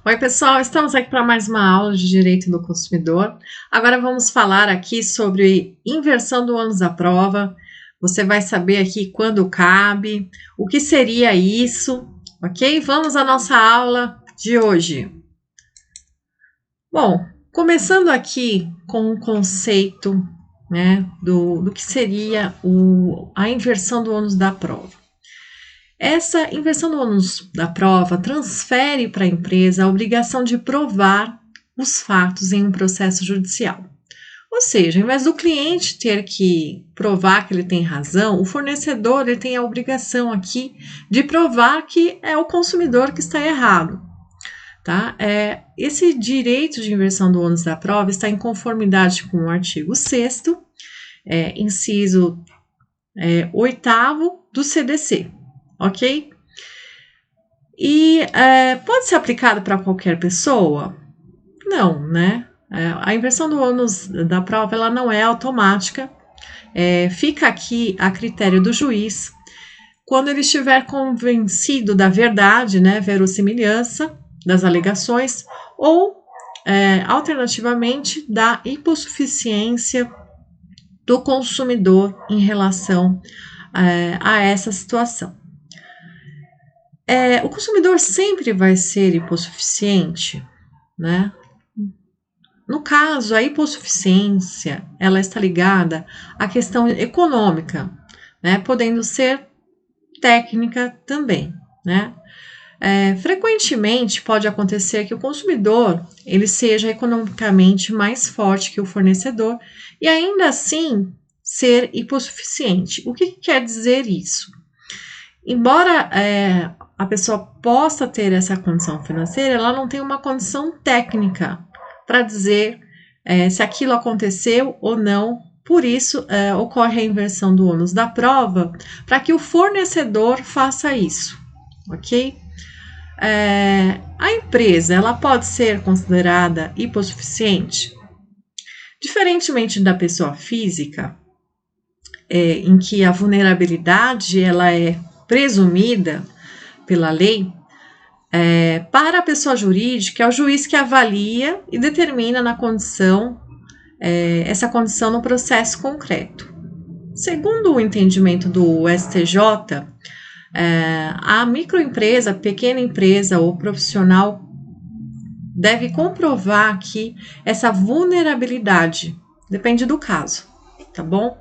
Oi, pessoal, estamos aqui para mais uma aula de Direito do Consumidor. Agora vamos falar aqui sobre inversão do ônus da prova. Você vai saber aqui quando cabe, o que seria isso, ok? Vamos à nossa aula de hoje. Bom, começando aqui com o conceito, né, do que seria a inversão do ônus da prova. Essa inversão do ônus da prova transfere para a empresa a obrigação de provar os fatos em um processo judicial. Ou seja, ao invés do cliente ter que provar que ele tem razão, o fornecedor ele tem a obrigação aqui de provar que é o consumidor que está errado. Tá? Esse direito de inversão do ônus da prova está em conformidade com o artigo 6º, inciso 8º do CDC. Ok? E pode ser aplicado para qualquer pessoa? Não, né? A inversão do ônus da prova ela não é automática, fica aqui a critério do juiz, quando ele estiver convencido da verdade, né, verossimilhança das alegações, ou, alternativamente, da hipossuficiência do consumidor em relação a essa situação. O consumidor sempre vai ser hipossuficiente, né? No caso, a hipossuficiência, ela está ligada à questão econômica, né? Podendo ser técnica também, né? Frequentemente pode acontecer que o consumidor ele seja economicamente mais forte que o fornecedor e ainda assim ser hipossuficiente. O que quer dizer isso? Embora a pessoa possa ter essa condição financeira, ela não tem uma condição técnica para dizer se aquilo aconteceu ou não. Por isso, ocorre a inversão do ônus da prova para que o fornecedor faça isso, ok? A empresa ela pode ser considerada hipossuficiente? Diferentemente da pessoa física, em que a vulnerabilidade ela é presumida pela lei, para a pessoa jurídica, é o juiz que avalia e determina essa condição no processo concreto. Segundo o entendimento do STJ, a microempresa, pequena empresa ou profissional deve comprovar aqui essa vulnerabilidade, depende do caso, tá bom?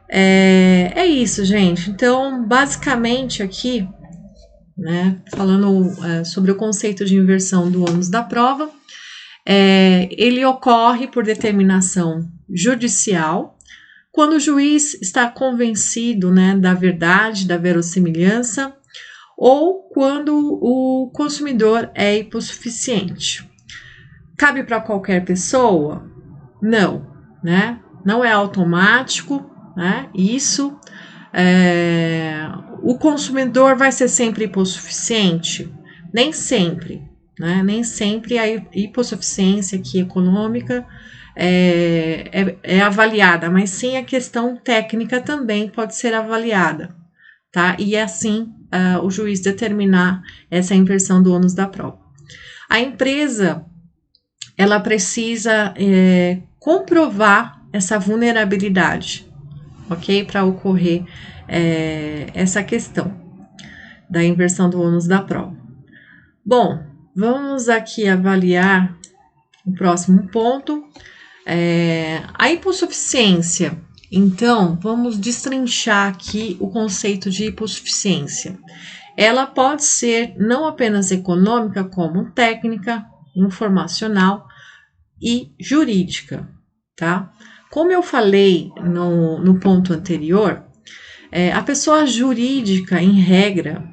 É isso, gente. Então, basicamente aqui, né, falando sobre o conceito de inversão do ônus da prova, ele ocorre por determinação judicial, quando o juiz está convencido, né, da verdade, da verossimilhança, ou quando o consumidor é hipossuficiente. Cabe para qualquer pessoa? Não, né? Não é automático, né? Isso, o consumidor vai ser sempre hipossuficiente? Nem sempre, né? Nem sempre a hipossuficiência aqui econômica é avaliada, mas sim a questão técnica também pode ser avaliada, tá? E assim o juiz determinar essa inversão do ônus da prova. A empresa ela precisa comprovar essa vulnerabilidade, ok? Para ocorrer essa questão da inversão do ônus da prova. Bom, vamos aqui avaliar o próximo ponto. A hipossuficiência. Então, vamos destrinchar aqui o conceito de hipossuficiência. Ela pode ser não apenas econômica, como técnica, informacional e jurídica, tá? Como eu falei no ponto anterior, a pessoa jurídica, em regra,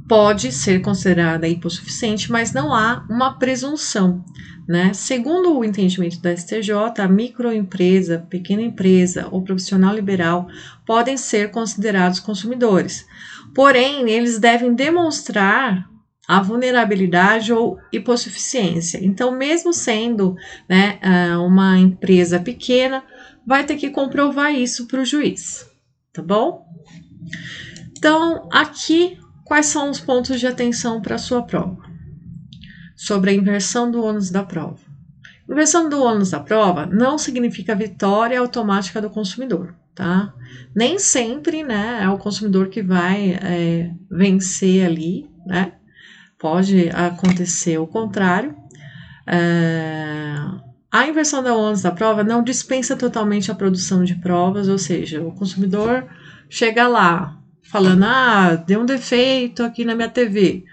pode ser considerada hipossuficiente, mas não há uma presunção, né? Segundo o entendimento da STJ, a microempresa, pequena empresa ou profissional liberal podem ser considerados consumidores, porém, eles devem demonstrar a vulnerabilidade ou hipossuficiência. Então, mesmo sendo, né, uma empresa pequena, vai ter que comprovar isso para o juiz, tá bom? Então, aqui Quais são os pontos de atenção para a sua prova? Sobre a inversão do ônus da prova. Inversão do ônus da prova não significa vitória automática do consumidor, tá? Nem sempre, né, é o consumidor que vai vencer ali, né? Pode acontecer o contrário. A inversão do ônus da prova não dispensa totalmente a produção de provas, ou seja, o consumidor chega lá falando, deu um defeito aqui na minha TV,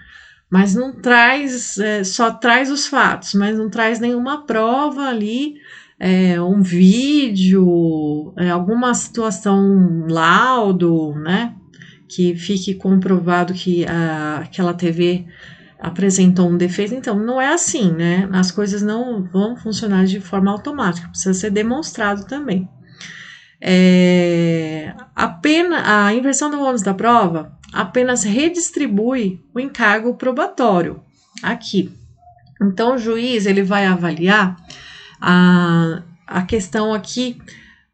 mas não traz, só traz os fatos, mas não traz nenhuma prova ali, um vídeo, alguma situação, um laudo, né, que fique comprovado que aquela TV apresentou um defeito. Então, não é assim, né, as coisas não vão funcionar de forma automática, precisa ser demonstrado também. A inversão do ônus da prova apenas redistribui o encargo probatório aqui. Então, o juiz ele vai avaliar a questão aqui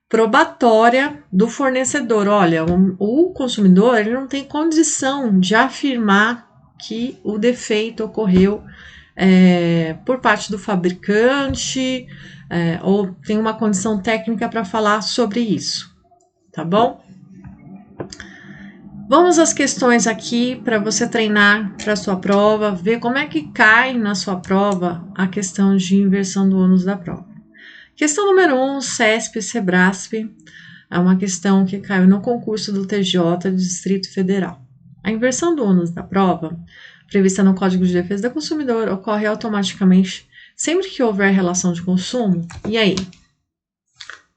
probatória do fornecedor. Olha, o consumidor ele não tem condição de afirmar que o defeito ocorreu por parte do fabricante, ou tem uma condição técnica para falar sobre isso, tá bom? Vamos às questões aqui para você treinar para a sua prova, ver como é que cai na sua prova a questão de inversão do ônus da prova. Questão número 1, CESP, SEBRASP, é uma questão que caiu no concurso do TJ do Distrito Federal. A inversão do ônus da prova, prevista no Código de Defesa do Consumidor, ocorre automaticamente sempre que houver relação de consumo. E aí?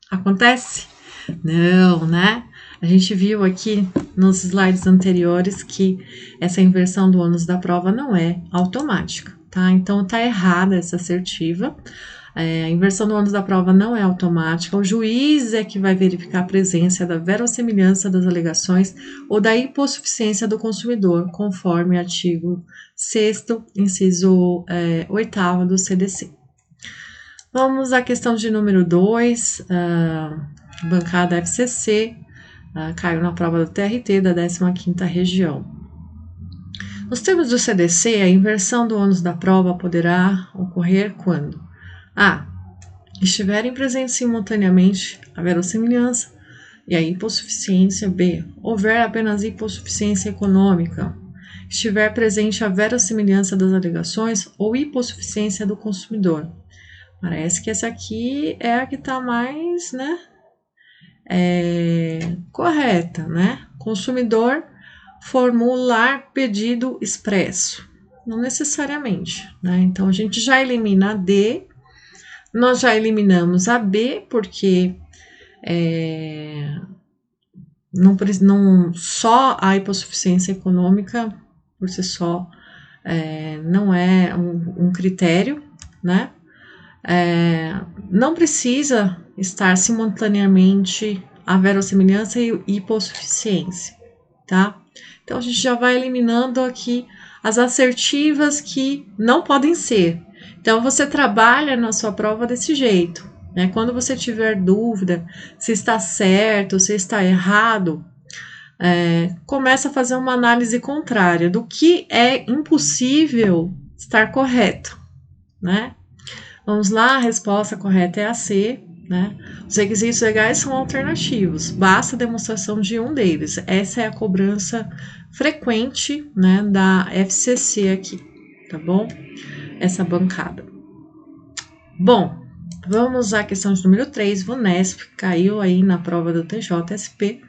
Acontece? Não, né? A gente viu aqui nos slides anteriores que essa inversão do ônus da prova não é automática, tá? Então, tá errada essa assertiva. A inversão do ônus da prova não é automática. O juiz é que vai verificar a presença da verossimilhança das alegações ou da hipossuficiência do consumidor, conforme artigo 6º, inciso 8º do CDC. Vamos à questão de número 2, bancada FCC, caiu na prova do TRT da 15ª região. Nos termos do CDC, a inversão do ônus da prova poderá ocorrer quando A. Estiverem presentes simultaneamente a verossimilhança e a hipossuficiência. B. Houver apenas hipossuficiência econômica. Estiver presente a verossimilhança das alegações ou hipossuficiência do consumidor. Parece que essa aqui é a que está mais, né, correta, né? Consumidor formular pedido expresso. Não necessariamente, né? Então, a gente já elimina a D, nós já eliminamos a B, porque não só a hipossuficiência econômica, por si só, não é um critério, né? Não precisa estar simultaneamente a verossimilhança e hipossuficiência, tá? Então, a gente já vai eliminando aqui as assertivas que não podem ser. Então, você trabalha na sua prova desse jeito, né? Quando você tiver dúvida se está certo, se está errado, começa a fazer uma análise contrária do que é impossível estar correto, né? Vamos lá, a resposta correta é a C, né? Os requisitos legais são alternativos, basta a demonstração de um deles. Essa é a cobrança frequente, né, da FCC aqui, tá bom? Essa bancada. Bom, vamos à questão de número 3, VUNESP, caiu aí na prova do TJSP.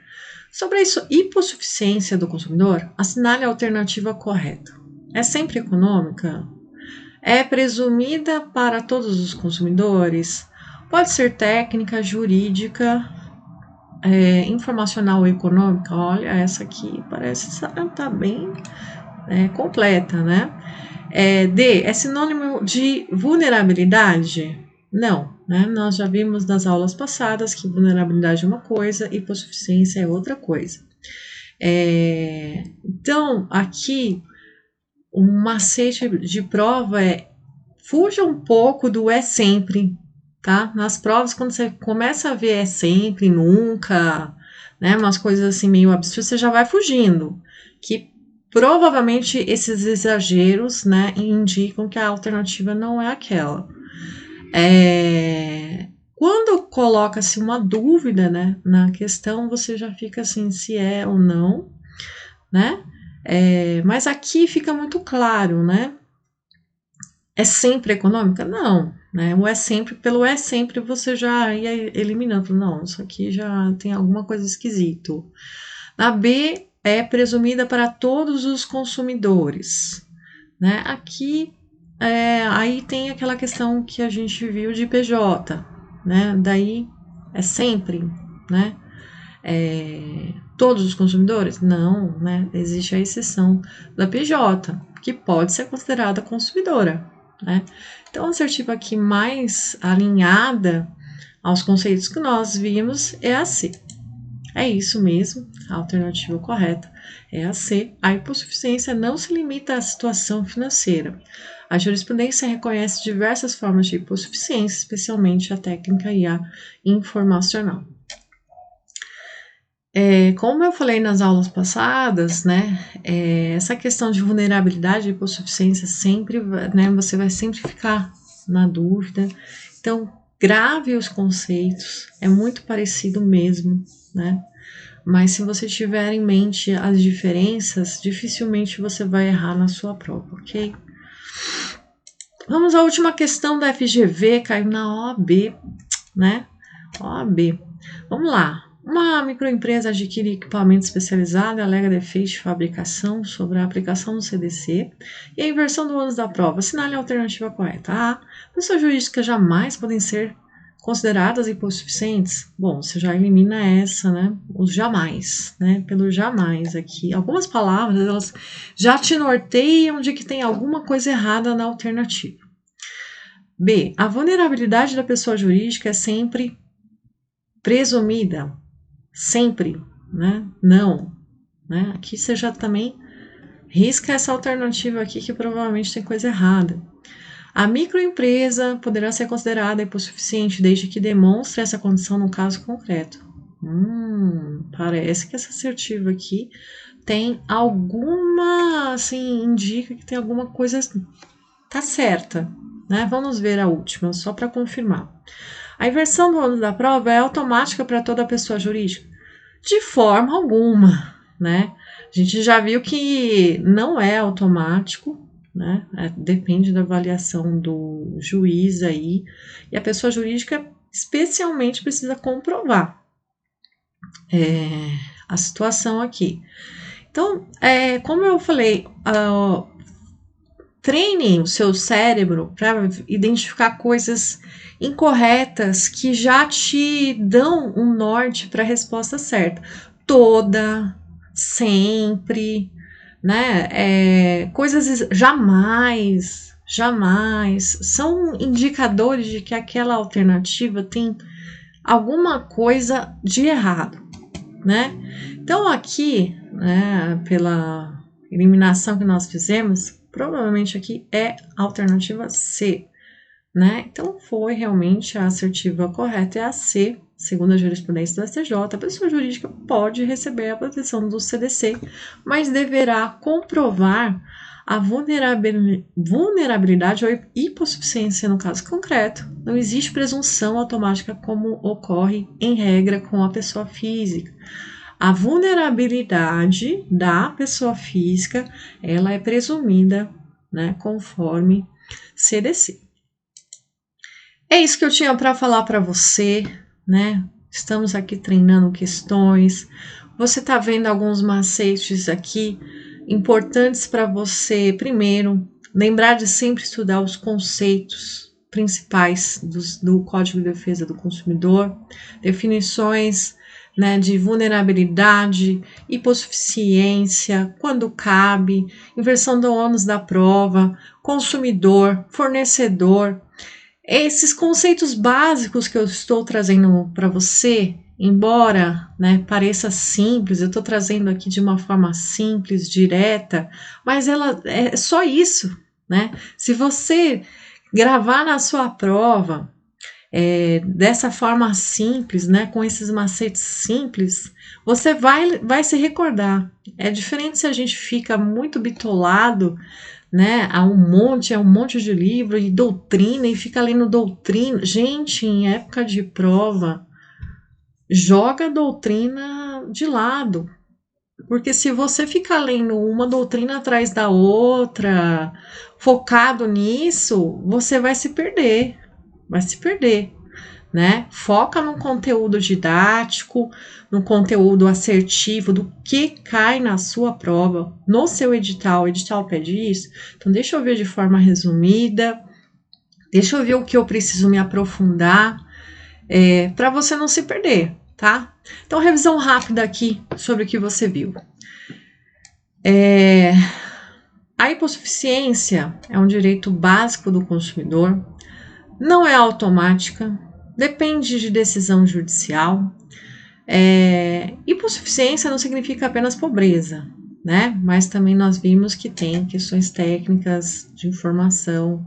Sobre a hipossuficiência do consumidor, assinale a alternativa correta. É sempre econômica? É presumida para todos os consumidores? Pode ser técnica, jurídica, informacional ou econômica? Olha, essa aqui parece estar bem completa, né? D, é sinônimo de vulnerabilidade? Não, né? Nós já vimos nas aulas passadas que vulnerabilidade é uma coisa e hipossuficiência é outra coisa. Então, aqui, um macete de prova fuja um pouco do é sempre, tá? Nas provas, quando você começa a ver é sempre, nunca, né? Umas coisas assim meio absurdas, você já vai fugindo, que provavelmente esses exageros, né, indicam que a alternativa não é aquela. Quando coloca-se uma dúvida, né, na questão, você já fica assim, se é ou não, né? Mas aqui fica muito claro, né? É sempre econômica? Não, né? O é sempre, pelo é sempre você já ia eliminando. Não, isso aqui já tem alguma coisa esquisito. Na B é presumida para todos os consumidores, né? Aqui aí tem aquela questão que a gente viu de PJ, né? Daí é sempre, né? Todos os consumidores? Não, né? Existe a exceção da PJ, que pode ser considerada consumidora, né? Então, a assertiva aqui mais alinhada aos conceitos que nós vimos é a C. É isso mesmo, a alternativa correta é a C. A hipossuficiência não se limita à situação financeira. A jurisprudência reconhece diversas formas de hipossuficiência, especialmente a técnica e a informacional. Como eu falei nas aulas passadas, né, essa questão de vulnerabilidade e hipossuficiência sempre, né, você vai sempre ficar na dúvida. Então, grave os conceitos, é muito parecido mesmo, né? Mas se você tiver em mente as diferenças, dificilmente você vai errar na sua prova, ok? Vamos à última questão da FGV, caiu na OAB, né? OAB. Vamos lá. Uma microempresa adquire equipamento especializado e alega defeito de fabricação sobre a aplicação do CDC e a inversão do ônus da prova. Assinale a alternativa correta. A. Pessoas jurídicas jamais podem ser consideradas hipossuficientes. Bom, você já elimina essa, né? Os jamais, né? Pelo jamais aqui. Algumas palavras, elas já te norteiam de que tem alguma coisa errada na alternativa. B. A vulnerabilidade da pessoa jurídica é sempre presumida. Sempre, né? Não, né? Aqui você já também risca essa alternativa aqui que provavelmente tem coisa errada. A microempresa poderá ser considerada hipossuficiente desde que demonstre essa condição no caso concreto. Parece que essa assertiva aqui tem alguma, assim, indica que tem alguma coisa, tá certa, né? Vamos ver a última, só para confirmar. A inversão do ônus da prova é automática para toda pessoa jurídica? De forma alguma, né? A gente já viu que não é automático, né? Depende da avaliação do juiz aí, e a pessoa jurídica especialmente precisa comprovar a situação aqui. Então, como eu falei, treine o seu cérebro para identificar coisas incorretas que já te dão um norte para a resposta certa. Toda, sempre, né? Coisas jamais são indicadores de que aquela alternativa tem alguma coisa de errado, né? Então aqui, né, pela eliminação que nós fizemos, provavelmente aqui é a alternativa C, né? Então foi realmente a assertiva correta, é a C, segundo a jurisprudência do STJ. A pessoa jurídica pode receber a proteção do CDC, mas deverá comprovar a vulnerabilidade ou hipossuficiência no caso concreto. Não existe presunção automática como ocorre em regra com a pessoa física. A vulnerabilidade da pessoa física, ela é presumida, né, conforme CDC. É isso que eu tinha para falar para você, né? Estamos aqui treinando questões. Você está vendo alguns macetes aqui importantes para você. Primeiro, lembrar de sempre estudar os conceitos principais do Código de Defesa do Consumidor, definições, né, de vulnerabilidade, hipossuficiência, quando cabe, inversão do ônus da prova, consumidor, fornecedor. Esses conceitos básicos que eu estou trazendo para você, embora, né, pareça simples, eu estou trazendo aqui de uma forma simples, direta, mas ela é só isso, né? Se você gravar na sua prova dessa forma simples, né, com esses macetes simples, você vai se recordar. É diferente se a gente fica muito bitolado, né, a um monte de livro e doutrina, e fica lendo doutrina. Gente, em época de prova, joga a doutrina de lado. Porque se você ficar lendo uma doutrina atrás da outra, focado nisso, você vai se perder. Vai se perder, né? Foca no conteúdo didático, no conteúdo assertivo, do que cai na sua prova, no seu edital. O edital pede isso. Então, deixa eu ver de forma resumida, deixa eu ver o que eu preciso me aprofundar, para você não se perder, tá? Então, revisão rápida aqui sobre o que você viu. A hipossuficiência é um direito básico do consumidor, não é automática, depende de decisão judicial. Hipossuficiência não significa apenas pobreza, né? Mas também nós vimos que tem questões técnicas de informação.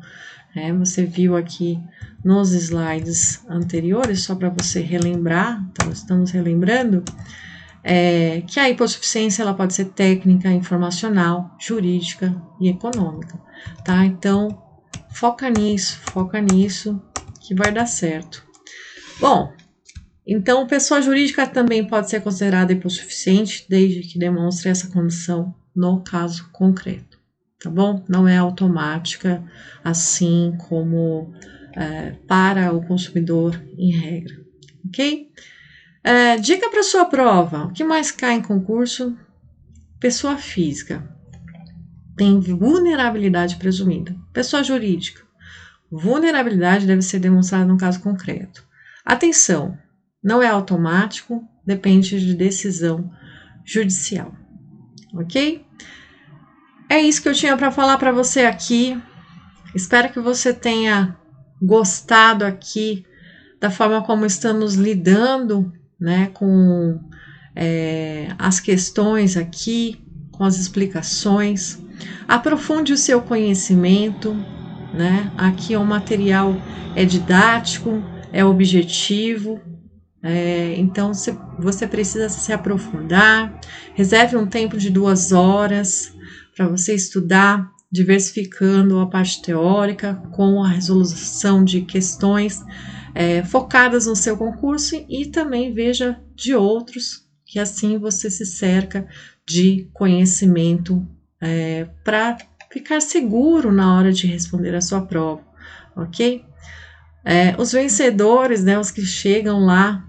Você viu aqui nos slides anteriores, só para você relembrar, então estamos relembrando, que a hipossuficiência ela pode ser técnica, informacional, jurídica e econômica, tá? Então, foca nisso, que vai dar certo. Bom, então, pessoa jurídica também pode ser considerada hipossuficiente, desde que demonstre essa condição no caso concreto, tá bom? Não é automática, assim como para o consumidor em regra, ok? Dica para sua prova: o que mais cai em concurso? Pessoa física tem vulnerabilidade presumida. Pessoa jurídica, vulnerabilidade deve ser demonstrada no caso concreto. Atenção, não é automático, depende de decisão judicial, ok? É isso que eu tinha para falar para você aqui. Espero que você tenha gostado aqui da forma como estamos lidando, né, com as questões aqui, com as explicações. Aprofunde o seu conhecimento, né? Aqui o material é didático, é objetivo, então você precisa se aprofundar. Reserve um tempo de 2 horas para você estudar, diversificando a parte teórica com a resolução de questões focadas no seu concurso, e também veja de outros, que assim você se cerca de conhecimento para ficar seguro na hora de responder a sua prova, ok? Os vencedores, né, os que chegam lá,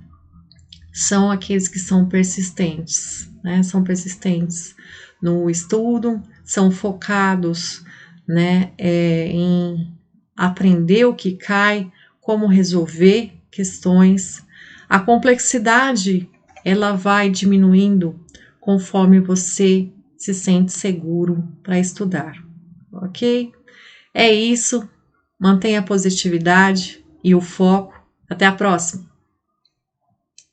são aqueles que são persistentes, né? São persistentes no estudo, são focados, né, em aprender o que cai, como resolver questões. A complexidade ela vai diminuindo conforme você se sente seguro para estudar, ok? É isso, mantenha a positividade e o foco. Até a próxima!